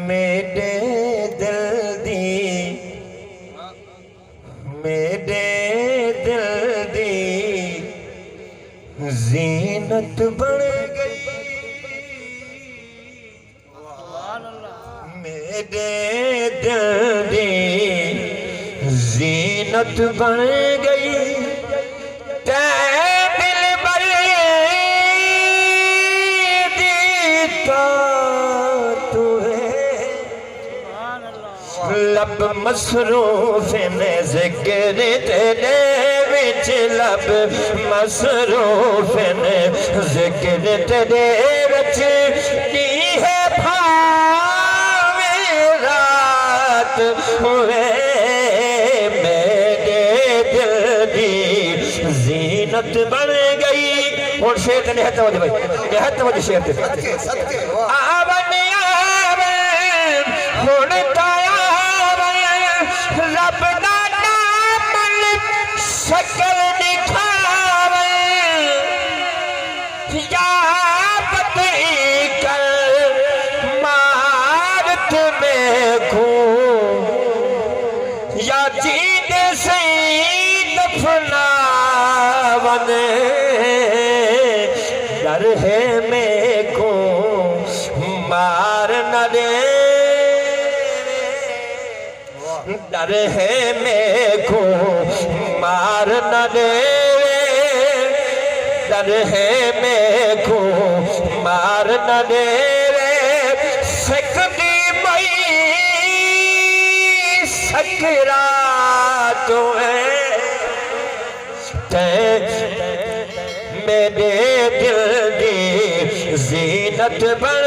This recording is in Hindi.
मेरे दिल दी जीनत बन गई मेरे दिल दी जीनत बन गई लब मसरूफ ने जिक्र तेरे विच लब मसरूफ ने जिक्र तेरे विच नी है भावे रात हुए मेरे दिल दी जीनत बन गई। और शेर ने हत वज भाई हत वज शेर ते आवन हुण ताया रब दा नाम शक्ल दिखावे या पति कर मारत में घूम या जीत से दफनावन डर है मेरे को मार न दे डर है मेरे को मार न दे डर है मेरे को मार न दे सकती मई सकरात मेरे दिल दी जीनत बन